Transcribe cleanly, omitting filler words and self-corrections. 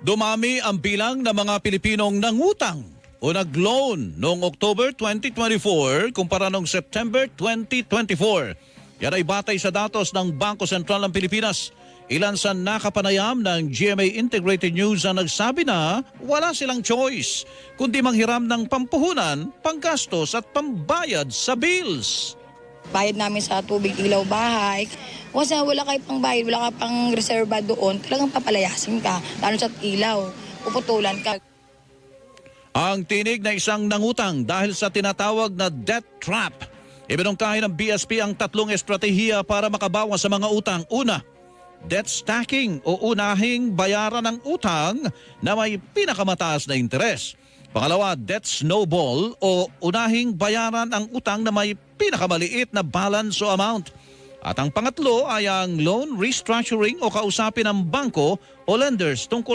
Dumami ang bilang ng mga Pilipinong nangutang o nag-loan noong October 2024 kumpara noong September 2024. Yan ay batay sa datos ng Bangko Sentral ng Pilipinas. Ilan sa nakapanayam ng GMA Integrated News ang nagsabi na wala silang choice kundi manghiram ng pampuhunan, panggastos at pambayad sa bills. Bayad namin sa tubig, ilaw, bahay. Kasi wala kayo pang bayad, wala ka pang reserva doon, talagang papalayasin ka. Lalo sa ilaw, puputulan ka. Ang tinig na isang nangutang dahil sa tinatawag na debt trap. Ibinungkahi ng BSP ang tatlong estratehiya para makabawas sa mga utang. Una, debt stacking o unahing bayaran ng utang na may pinakamataas na interes. Pangalawa, debt snowball o unahing bayaran ang utang na may pinakamaliit na balance o amount. At ang pangatlo ay ang loan restructuring o kausapin ng bangko o lenders tungkol